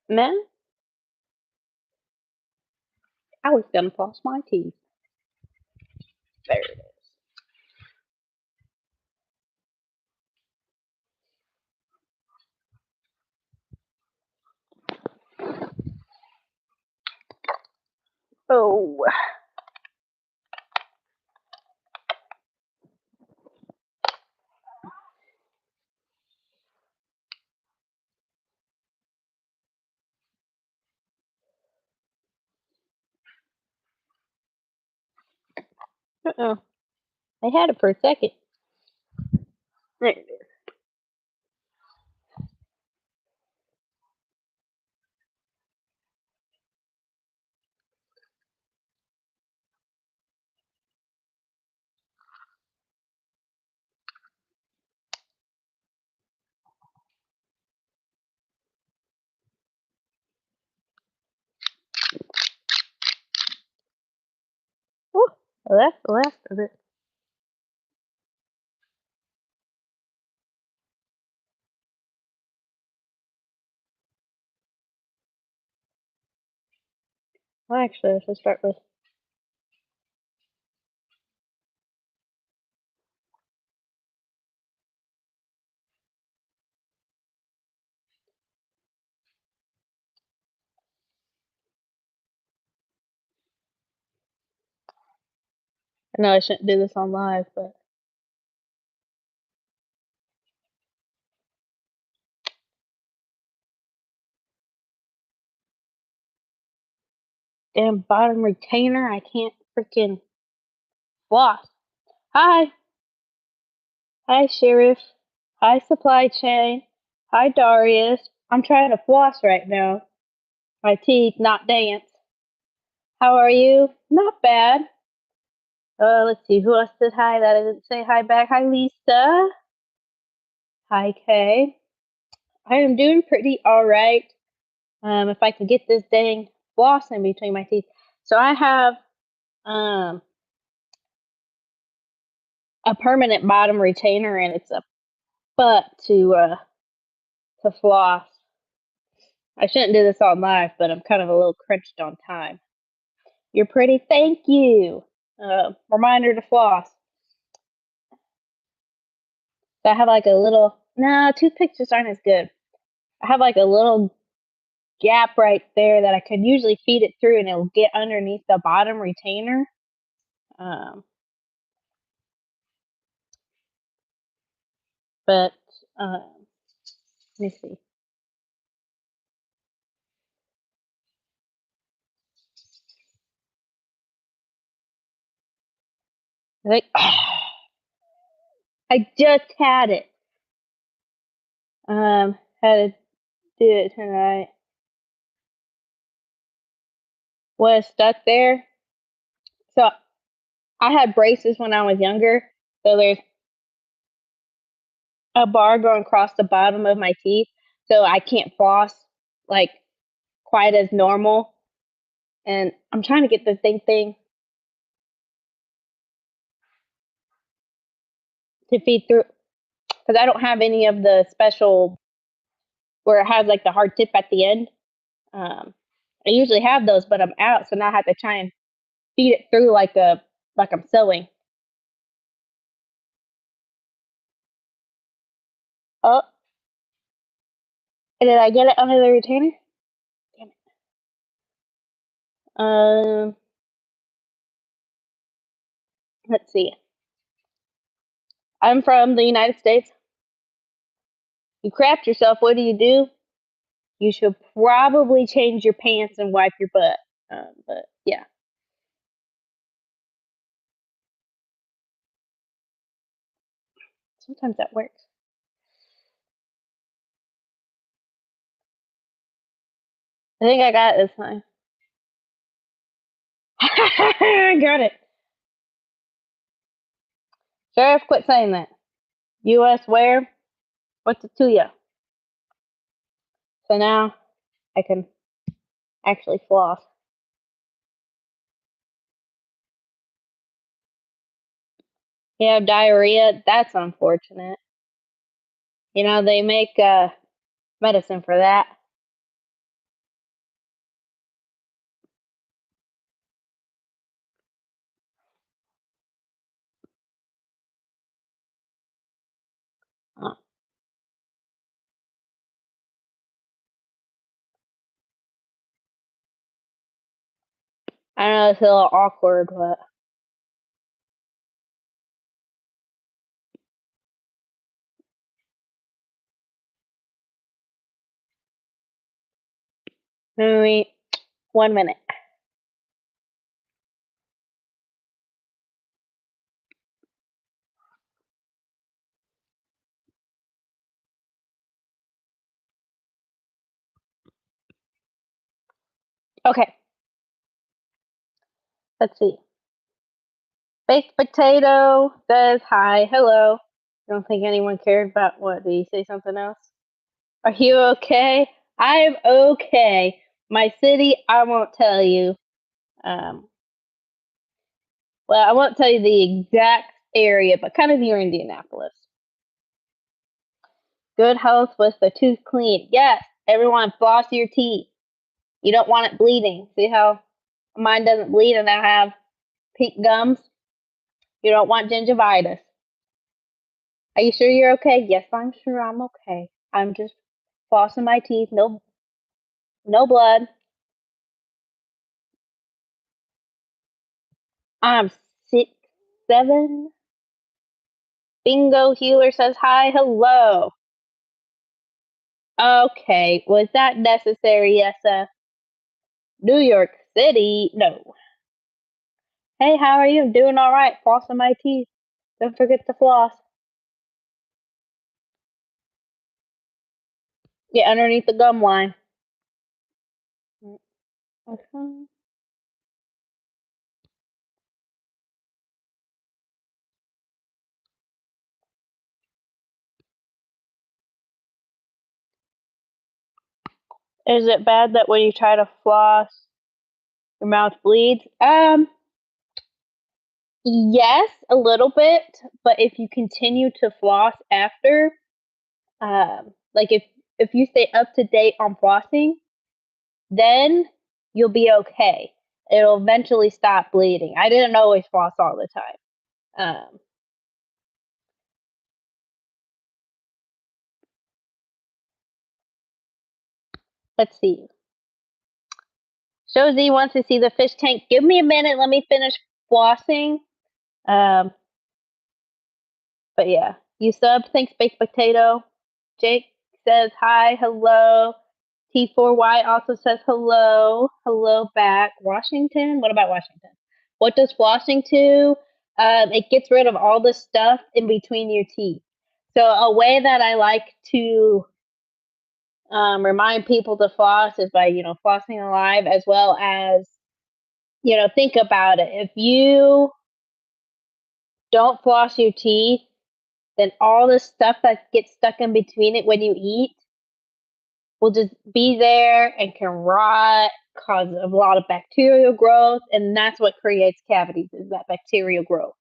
Man, I was gonna floss my teeth. There it is. Oh, uh-uh. I had it for a second. There it is. Whew. Well, that's the last of it. Well, actually, I should start with. I know I shouldn't do this on live, but damn bottom retainer, I can't freaking floss. Hi, hi, Sheriff. Hi, Supply Chain. Hi, Darius. I'm trying to floss right now. My teeth, not dance. How are you? Not bad. Let's see, who else said hi that I didn't say hi back? Hi, Lisa. Hi, Kay. I am doing pretty alright. If I could get this dang floss in between my teeth. So I have um a permanent bottom retainer and it's a butt to floss. I shouldn't do this all live, but I'm kind of a little crunched on time. You're pretty, thank you. Reminder to floss. So I have like a little, no, toothpicks just aren't as good. I have like a little gap right there that I could usually feed it through and it'll get underneath the bottom retainer. Um, but let me see. Like, I just had it. Had to do it tonight. Was stuck there. So I had braces when I was younger. So there's a bar going across the bottom of my teeth. So I can't floss like quite as normal. And I'm trying to get the thing to feed through because I don't have any of the special where it has like the hard tip at the end. Um, I usually have those, but I'm out, so now I have to try and feed it through like I'm sewing. Oh, and did I get it under the retainer? Damn it. Let's see. I'm from the United States. You crapped yourself. What do? You should probably change your pants and wipe your butt. But yeah, sometimes that works. I think I got it this time. I got it. Sheriff, quit saying that. U.S. where? What's it to you? So now I can actually floss. You have diarrhea? That's unfortunate. You know, they make medicine for that. Uh, I know it's a little awkward, but maybe 1 minute. Okay, let's see. Baked potato says hi, hello. Don't think anyone cared about what. Did you say something else? Are you okay? I'm okay. My city, I won't tell you. Um, well, I won't tell you the exact area, but kind of near Indianapolis. Good health with the tooth clean. Yes, everyone floss your teeth. You don't want it bleeding. See how mine doesn't bleed and I have pink gums? You don't want gingivitis. Are you sure you're okay? Yes, I'm sure I'm okay. I'm just flossing my teeth. No, no blood. I'm 6'7". Bingo Healer says hi, hello. Okay, was that necessary, Yessa? New York City? No. Hey, how are you? Doing alright. Flossing my teeth. Don't forget to floss. Get underneath the gum line. Okay. Is it bad that when you try to floss, your mouth bleeds? Yes, a little bit, but if you continue to floss after, like if you stay up to date on flossing, then you'll be okay. It'll eventually stop bleeding. I didn't always floss all the time. Um, let's see. Shozy wants to see the fish tank. Give me a minute. Let me finish flossing. Um, but yeah, you sub. Thanks, baked potato. Jake says hi, hello. T4Y also says hello, hello back. Washington? What about Washington? What does flossing do? It gets rid of all the stuff in between your teeth. So a way that I like to remind people to floss is by flossing alive, as well as think about it. If you don't floss your teeth, then all the stuff that gets stuck in between it when you eat will just be there and can rot, cause a lot of bacterial growth, and that's what creates cavities, is that bacterial growth.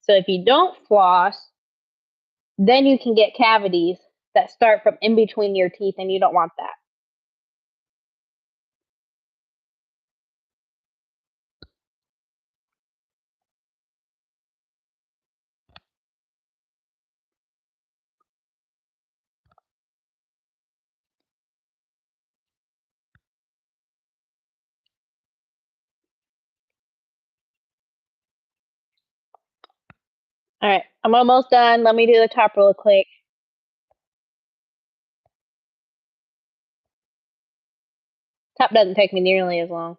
So if you don't floss, then you can get cavities that start from in between your teeth, and you don't want that. All right, I'm almost done. Let me do the top real quick. Top doesn't take me nearly as long.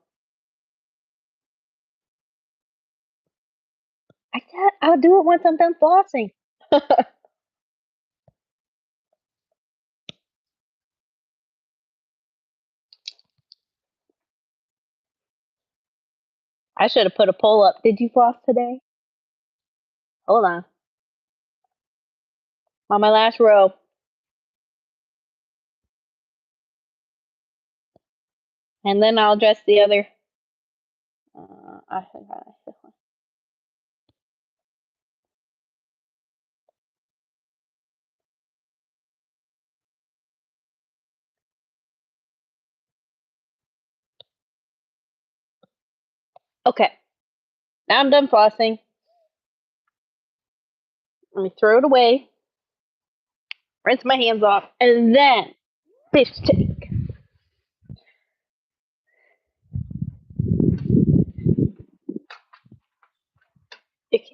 I'll do it once I'm done flossing. I should have put a poll up. Did you floss today? Hold on. On my last row. And then I'll address the other. I think this one. Okay. Now I'm done flossing. Let me throw it away. rinse my hands off, and then fish tank. Okay.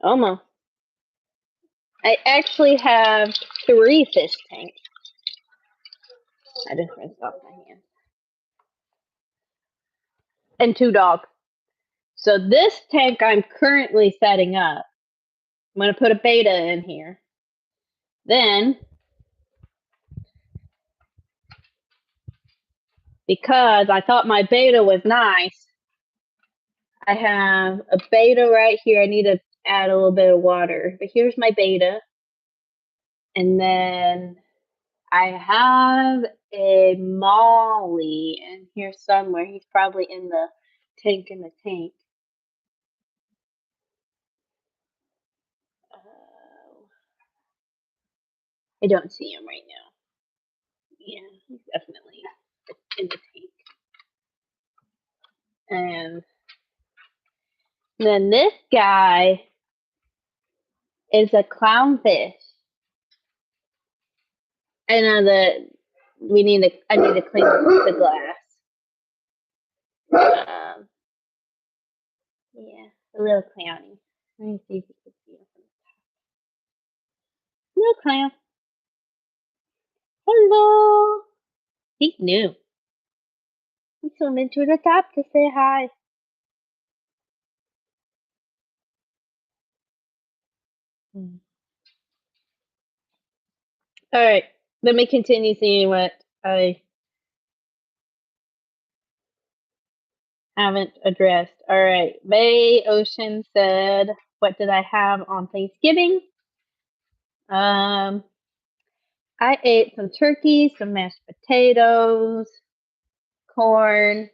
Almost. I actually have 3 fish tanks. I just rinsed off my hands. And 2 dogs. So this tank I'm currently setting up. I'm going to put a beta in here. Then, because I thought my beta was nice, I have a beta right here. I need to add a little bit of water. But here's my beta. And then I have a Molly in here somewhere. He's probably in the tank I don't see him right now. Yeah, he's definitely in the tank. And then this guy is a clownfish. And I need to clean the glass. Yeah, a little clowny. Let me see if you can see him. Little clown. Hello. He's new. He swimming to the top to say hi. Alright, let me continue seeing what I haven't addressed. Alright, Bay Ocean said, what did I have on Thanksgiving? I ate some turkey, some mashed potatoes, corn.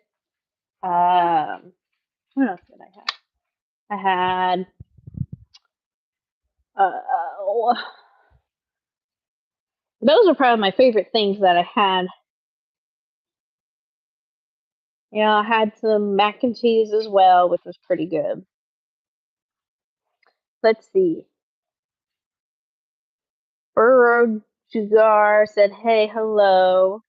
What else did I have? I had those are probably my favorite things that I had. Yeah, I had some mac and cheese as well, which was pretty good. Let's see. Burrow Jugar said, hey, hello.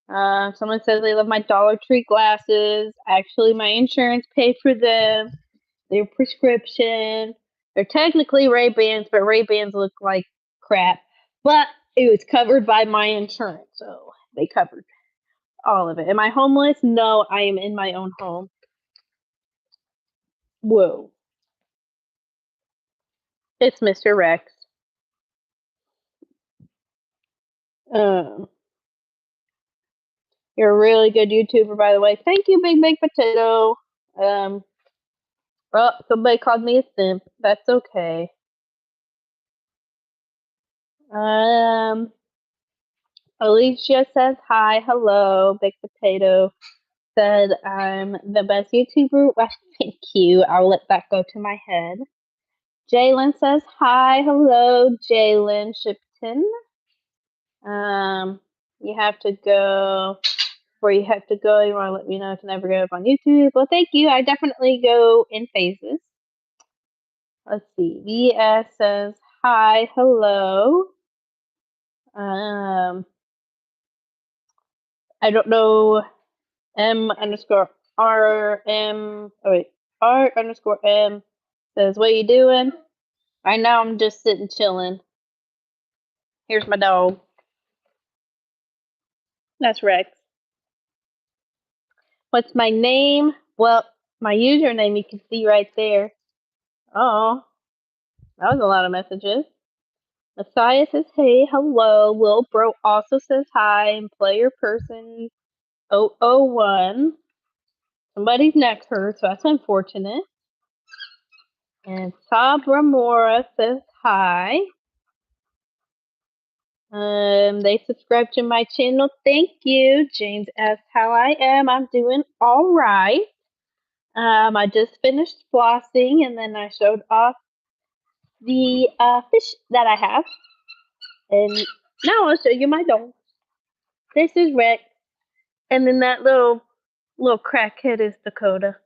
Someone says they love my Dollar Tree glasses. Actually, my insurance paid for them. They're prescription. They're technically Ray-Bans, but Ray-Bans look like crap. But it was covered by my insurance, so they covered all of it. Am I homeless? No, I am in my own home. Whoa. It's Mr. Rex. You're a really good YouTuber, by the way. Thank you, Big Big Potato. Well, somebody called me a simp. That's okay. Alicia says hi, hello. Big Potato said I'm the best YouTuber. Well, thank you. I'll let that go to my head. Jalen says hi, hello, Jalen Shipton. You have to go where you have to go. You want to let me know to never go up on YouTube. Well, thank you. I definitely go in phases. Let's see. VS says hi, hello. I don't know. M_RM. Oh wait, R_M says, "What you doing?" Right now, I'm just sitting chilling. Here's my dog. That's Rex. What's my name? Well, my username you can see right there. Oh, that was a lot of messages. Messiah says, hey, hello. Will Bro also says hi. And player person 001. Somebody's neck hurts, so that's unfortunate. And Sabra Mora says hi. They subscribed to my channel. Thank you. James asks how I am. I'm doing all right. I just finished flossing, and then I showed off the fish that I have. And now I'll show you my dog. This is Rex. And then that little crackhead is Dakota.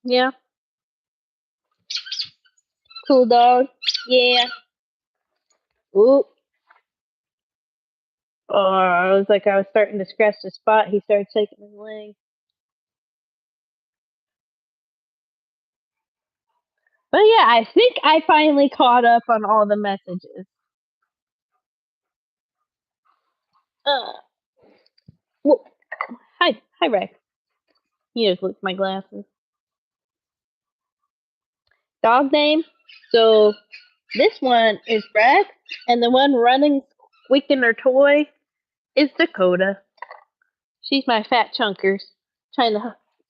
Yeah. Cool dog. Yeah. Ooh. Oh, it was like I was starting to scratch the spot. He started shaking his leg. But yeah, I think I finally caught up on all the messages. Uh, whoa. Hi, Rex. He just looked at my glasses. Dog name. So this one is Rex, and the one running, squeaking her toy is Dakota. She's my fat chunkers, trying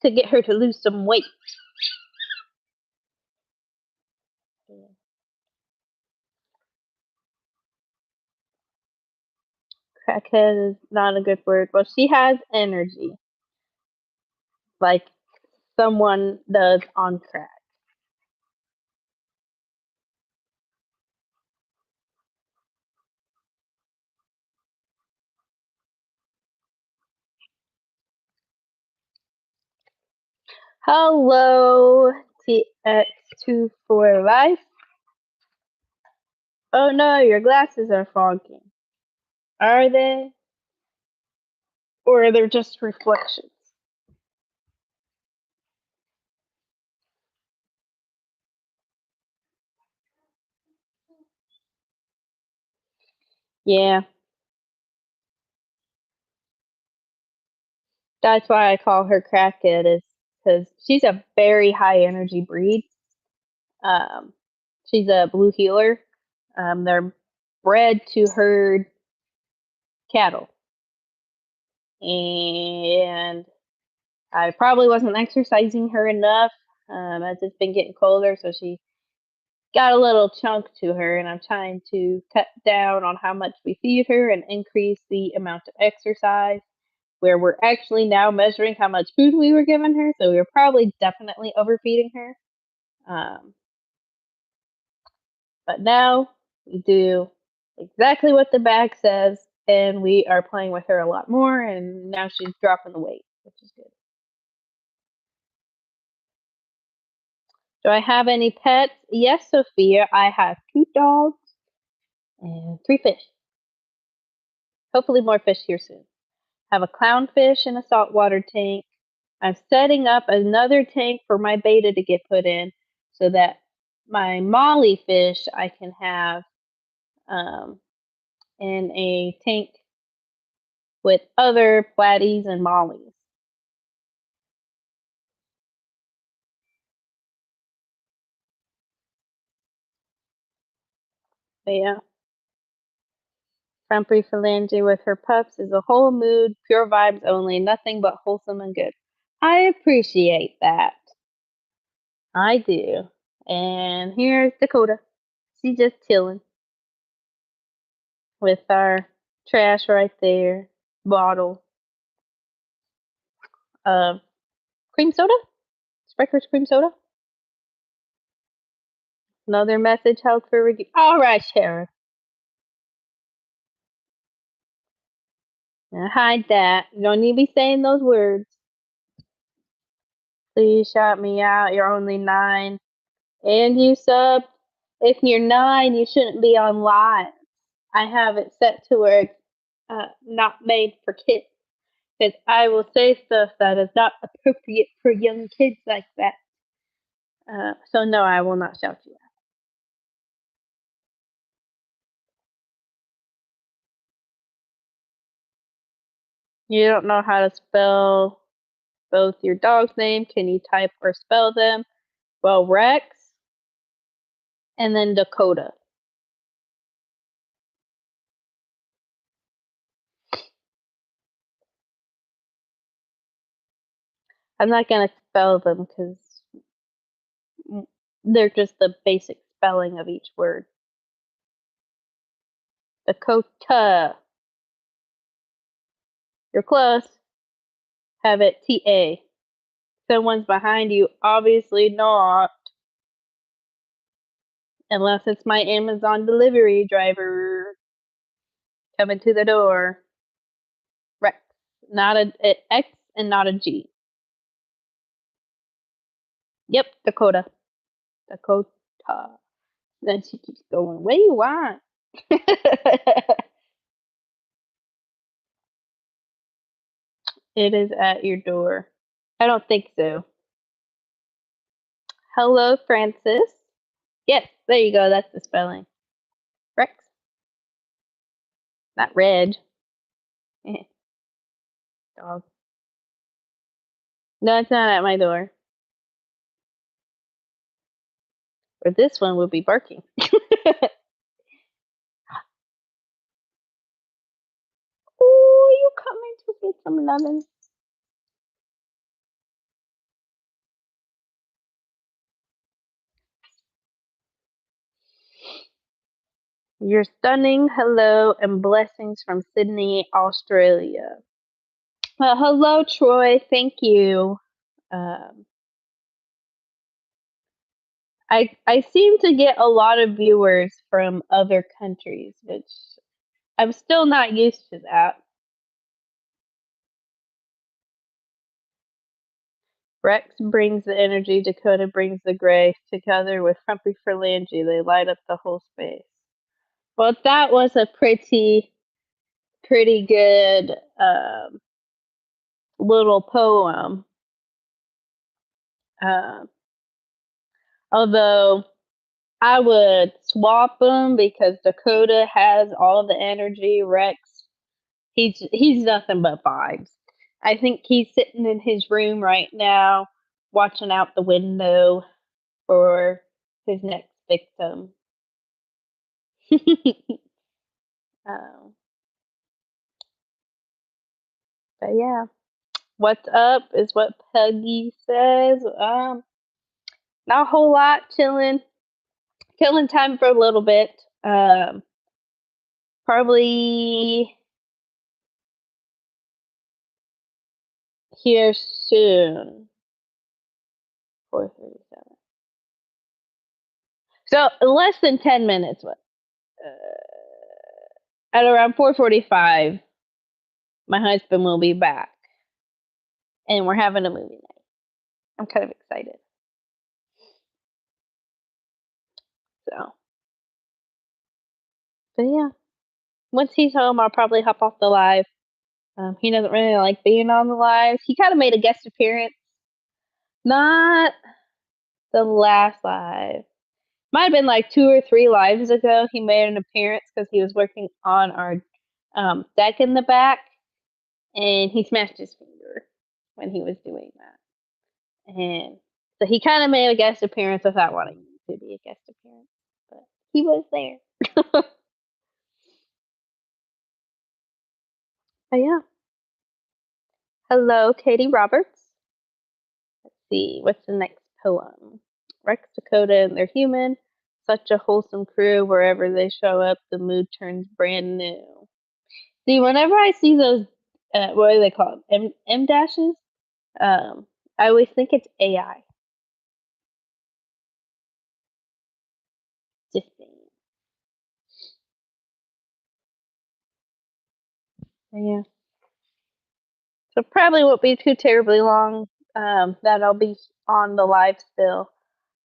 to get her to lose some weight. Crackhead is not a good word. Well, she has energy, like someone does on crack. Hello, TX24 Life. Oh no, your glasses are fogging. Are they? Or are they just reflections? Yeah, that's why I call her Crackhead, is because she's a very high energy breed. Um, she's a blue heeler. They're bred to herd cattle. And I probably wasn't exercising her enough as it's been getting colder, so she got a little chunk to her, and I'm trying to cut down on how much we feed her and increase the amount of exercise. Where we're actually now measuring how much food we were giving her, so we were probably definitely overfeeding her. Um, but now we do exactly what the bag says, and we are playing with her a lot more, and now she's dropping the weight, which is good. Do I have any pets? Yes, Sophia. I have 2 dogs and 3 fish. Hopefully more fish here soon. I have a clownfish in a saltwater tank. I'm setting up another tank for my beta to get put in so that my molly fish I can have um, in a tank with other platies and mollies. But yeah, Frumpy Phalange with her pups is a whole mood, pure vibes only, nothing but wholesome and good. I appreciate that. I do. And here's Dakota. She's just chilling with our trash right there, bottle of cream soda, Sprinkles cream soda. Another message held for review. All right, Sheriff. Now hide that. You don't need to be saying those words. Please shout me out. You're only 9. And you sub. If you're 9, you shouldn't be on live. I have it set to where it's not made for kids. Because I will say stuff that is not appropriate for young kids like that. So no, I will not shout you out. You don't know how to spell both your dog's name. Can you type or spell them? Well, Rex and then Dakota. I'm not gonna spell them because they're just the basic spelling of each word. Dakota. You're close. Have it TA. Someone's behind you. Obviously not. Unless it's my Amazon delivery driver coming to the door. Rex. Not a X and not a G. Yep, Dakota. Dakota. Then she keeps going, what do you want? It is at your door. I don't think so. Hello, Francis. Yes, there you go. That's the spelling. Rex, not red. Dog. No, it's not at my door. Or this one would be barking. Oh, you coming to get some lemon? You're stunning. Hello and blessings from Sydney, Australia. Well, hello, Troy. Thank you. Um, I seem to get a lot of viewers from other countries, which I'm still not used to that. Rex brings the energy, Dakota brings the gray. Together with Frumpy Phalange, they light up the whole space. Well, that was a pretty good little poem. Um, Although I would swap them because Dakota has all the energy. Rex, he's nothing but vibes. I think he's sitting in his room right now, watching out the window for his next victim. um, but yeah, what's up is what Peggy says. Not a whole lot, killing time for a little bit. Probably here soon. 4:37. So less than 10 minutes. At around 4:45, my husband will be back, and we're having a movie night. I'm kind of excited. So, but yeah, once he's home, I'll probably hop off the live. He doesn't really like being on the live. He kind of made a guest appearance, not the last live. Might have been like 2 or 3 lives ago. He made an appearance because he was working on our deck in the back, and he smashed his finger when he was doing that. And so he kind of made a guest appearance without wanting to be a guest appearance, but he was there. But yeah. Hello, Katie Roberts. Let's see, what's the next poem? Rex, Dakota, and their human. Such a wholesome crew. Wherever they show up, the mood turns brand new. See, whenever I see those, what do they call them? M dashes? Um, I always think it's AI. Just saying. Yeah. So probably won't be too terribly long. That I'll be on the live still.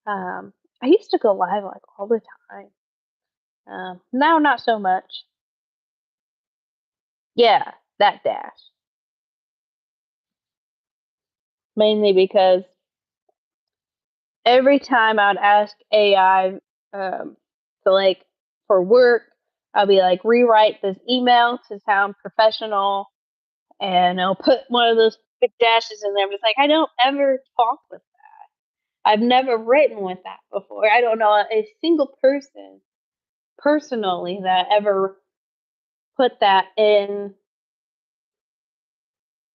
I used to go live like all the time. Now not so much. Yeah, that dash. Mainly because every time I'd ask AI, to like for work, I'll be like rewrite this email to sound professional, and I'll put one of those big dashes in there. But it's like I don't ever talk with. I've never written with that before. I don't know a single person personally that ever put that in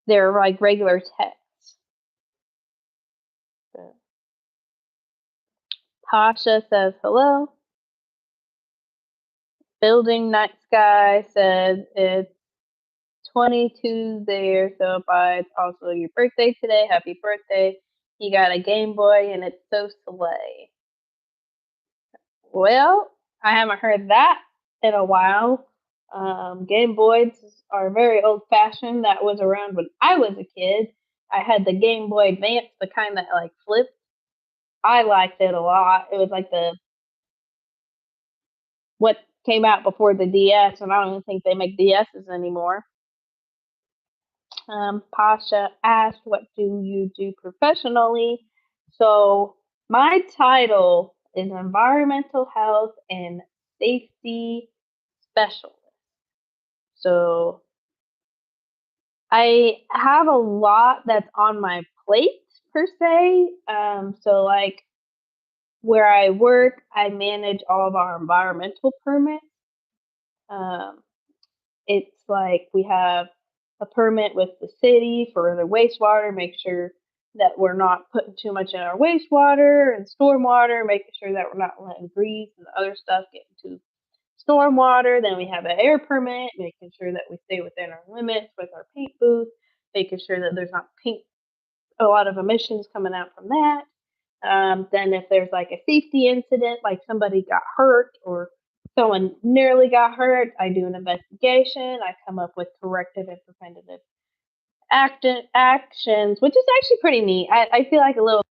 their like regular text. So, Tasha says hello. Building Night Sky says it's 22 there, so by it's also your birthday today. Happy birthday. You got a Game Boy and it's so slay. Well, I haven't heard that in a while. Game Boys are very old fashioned. That was around when I was a kid. I had the Game Boy Advance, the kind that like flipped. I liked it a lot. It was like the what came out before the DS, and I don't even think they make DSs anymore. Pasha asked, "What do you do professionally?" So my title is Environmental Health and Safety Specialist. So I have a lot that's on my plate per se. So like where I work, I manage all of our environmental permits. Um, it's like we have a permit with the city for the wastewater, make sure that we're not putting too much in our wastewater and stormwater, making sure that we're not letting grease and other stuff get into stormwater. Then we have an air permit, making sure that we stay within our limits with our paint booth, making sure that there's not paint a lot of emissions coming out from that. Then if there's like a safety incident, like somebody got hurt or someone nearly got hurt, I do an investigation. I come up with corrective and preventative actions, which is actually pretty neat. I feel like a little